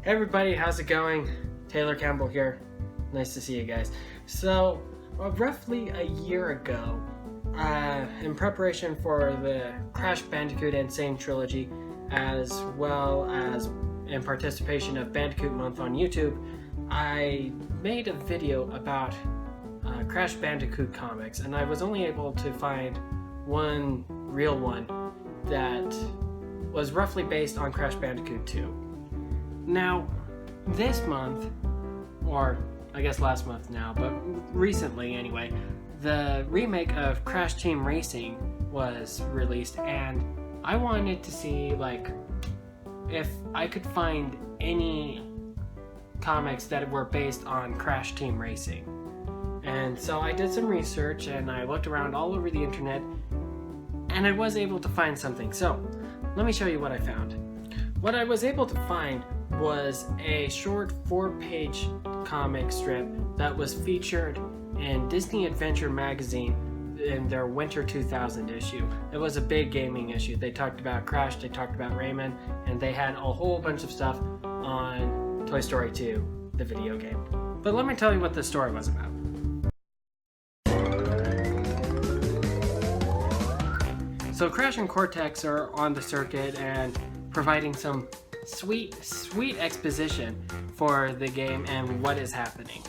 Hey everybody, how's it going? Taylor Campbell here. Nice to see you guys. So, roughly a year ago, in preparation for the Crash Bandicoot Insane Trilogy, as well as in participation of Bandicoot Month on YouTube, I made a video about Crash Bandicoot comics, and I was only able to find one real one that was roughly based on Crash Bandicoot 2. Now, this month, or I guess last month now, but recently anyway, the remake of Crash Team Racing was released, and I wanted to see if I could find any comics that were based on Crash Team Racing. And so I did some research and I looked around all over the internet and I was able to find something. So let me show you what I found. What I was able to find was a short 4-page comic strip that was featured in Disney Adventure magazine in their Winter 2000 issue. It was a big gaming issue. They talked about Crash, they talked about Rayman, and they had a whole bunch of stuff on Toy Story 2, the video game. But let me tell you what the story was about. So Crash and Cortex are on the circuit and providing some sweet exposition for the game and what is happening.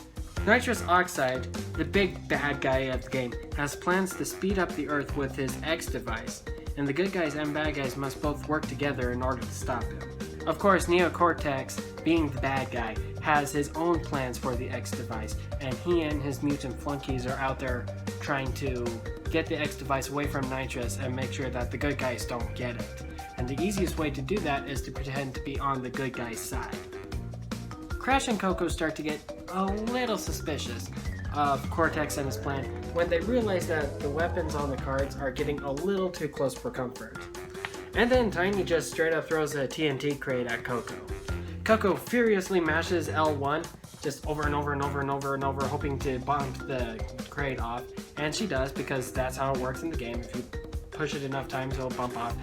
Nitrous Oxide, the big bad guy of the game, has plans to speed up the Earth with his X device, and the good guys and bad guys must both work together in order to stop him. Of course, Neo Cortex, being the bad guy, has his own plans for the X device, and he and his mutant flunkies are out there trying to get the X device away from Nitrous and make sure that the good guys don't get it. And the easiest way to do that is to pretend to be on the good guy's side. Crash and Coco start to get a little suspicious of Cortex and his plan when they realize that the weapons on the cards are getting a little too close for comfort. And then Tiny just straight up throws a TNT crate at Coco. Coco furiously mashes L1 just over and over and over and over and over, hoping to bump the crate off. And she does, because that's how it works in the game. If you push it enough times, it'll bump off.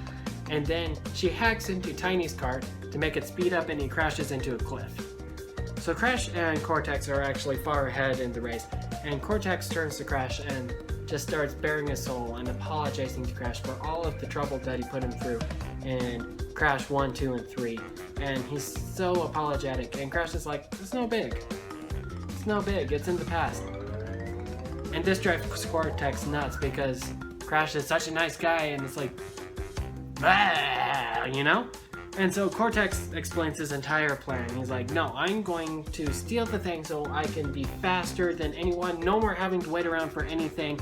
And then she hacks into Tiny's cart to make it speed up, and he crashes into a cliff. So Crash and Cortex are actually far ahead in the race, and Cortex turns to Crash and just starts bearing his soul and apologizing to Crash for all of the trouble that he put him through in Crash 1, 2, and 3. And he's so apologetic, and Crash is like, it's no big. It's no big, it's in the past. And this drives Cortex nuts because Crash is such a nice guy, and it's like, you know? And so Cortex explains his entire plan. He's like, no, I'm going to steal the thing so I can be faster than anyone. No more having to wait around for anything.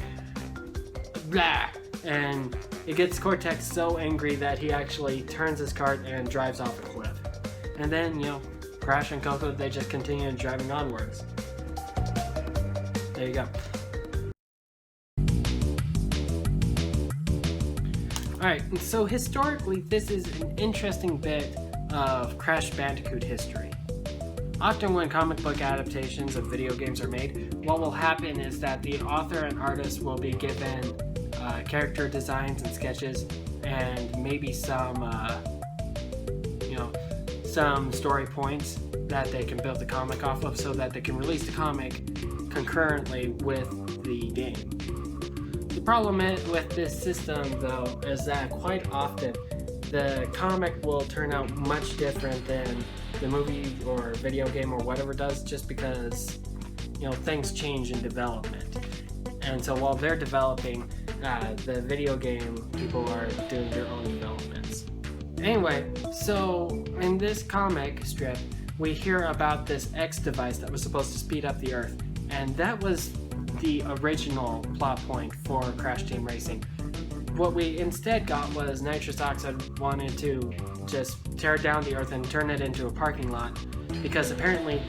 Blah. And it gets Cortex so angry that he actually turns his cart and drives off a cliff. And then, Crash and Coco, they just continue driving onwards. There you go. Alright, so historically, this is an interesting bit of Crash Bandicoot history. Often when comic book adaptations of video games are made, what will happen is that the author and artist will be given character designs and sketches, and maybe some story points that they can build the comic off of, so that they can release the comic concurrently with the game. The problem with this system, though, is that quite often the comic will turn out much different than the movie or video game or whatever does, just because things change in development. And so while they're developing, the video game people are doing their own developments. Anyway, so in this comic strip, we hear about this X device that was supposed to speed up the Earth, and that was the original plot point for Crash Team Racing. What we instead got was Nitrous Oxide wanted to just tear down the Earth and turn it into a parking lot, because apparently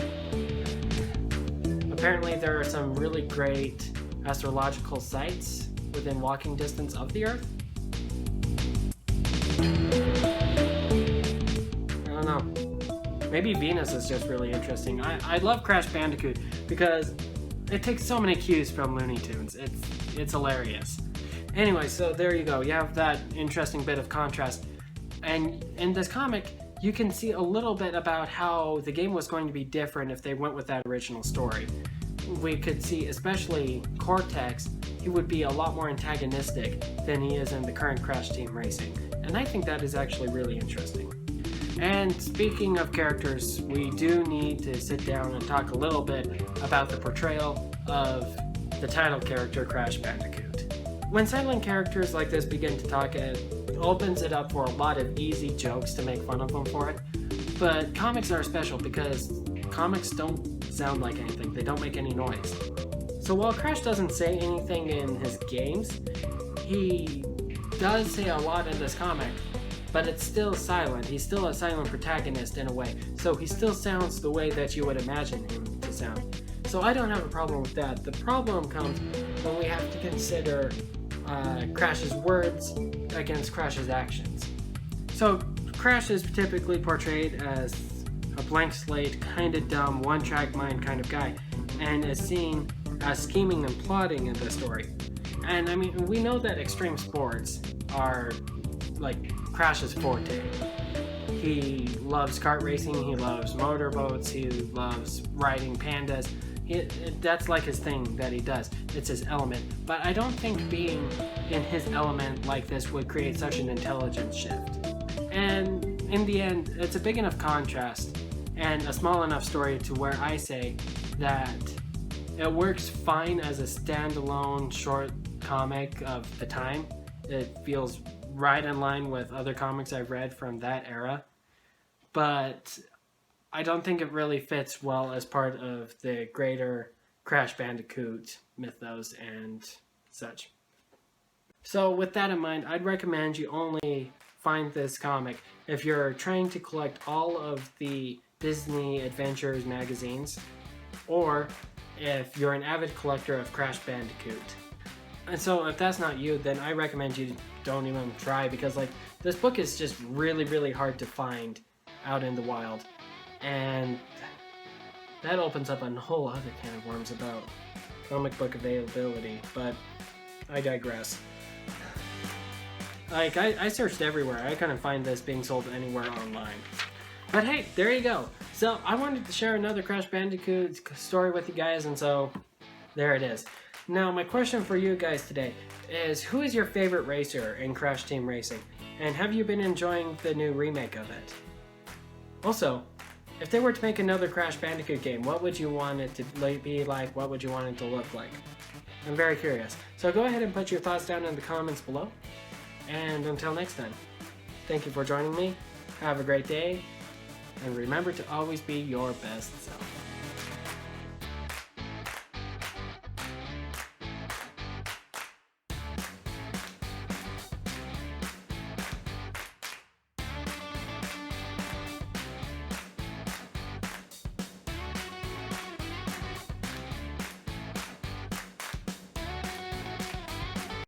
there are some really great astrological sites within walking distance of the Earth. I don't know. Maybe Venus is just really interesting. I love Crash Bandicoot because it takes so many cues from Looney Tunes. It's hilarious. Anyway, so there you go. You have that interesting bit of contrast. And in this comic, you can see a little bit about how the game was going to be different if they went with that original story. We could see, especially Cortex, he would be a lot more antagonistic than he is in the current Crash Team Racing. And I think that is actually really interesting. And speaking of characters, we do need to sit down and talk a little bit about the portrayal of the title character, Crash Bandicoot. When silent characters like this begin to talk, it opens it up for a lot of easy jokes to make fun of them for it. But comics are special because comics don't sound like anything, they don't make any noise. So while Crash doesn't say anything in his games, he does say a lot in this comic, but it's still silent. He's still a silent protagonist in a way, so he still sounds the way that you would imagine him to sound. So I don't have a problem with that. The problem comes when we have to consider Crash's words against Crash's actions. So Crash is typically portrayed as a blank slate, kind of dumb, one-track mind kind of guy, and is seen as scheming and plotting in the story. And I mean, we know that extreme sports are like Crash's forte. He loves kart racing, he loves motorboats, he loves riding pandas. That's like his thing that he does. It's his element. But I don't think being in his element like this would create such an intelligence shift. And in the end, it's a big enough contrast and a small enough story to where I say that it works fine as a standalone short comic of the time. It feels right in line with other comics I've read from that era. But I don't think it really fits well as part of the greater Crash Bandicoot mythos and such. So with that in mind, I'd recommend you only find this comic if you're trying to collect all of the Disney Adventures magazines, or if you're an avid collector of Crash Bandicoot. And so if that's not you, then I recommend you don't even try, because like this book is just really, really hard to find out in the wild. And that opens up a whole other can of worms about comic book availability, but I digress. Like, I searched everywhere. I couldn't find this being sold anywhere online. But hey, there you go. So I wanted to share another Crash Bandicoot story with you guys, and so there it is. Now, my question for you guys today is, who is your favorite racer in Crash Team Racing? And have you been enjoying the new remake of it? Also, if they were to make another Crash Bandicoot game, what would you want it to be like? What would you want it to look like? I'm very curious. So go ahead and put your thoughts down in the comments below. And until next time, thank you for joining me. Have a great day. And remember to always be your best self.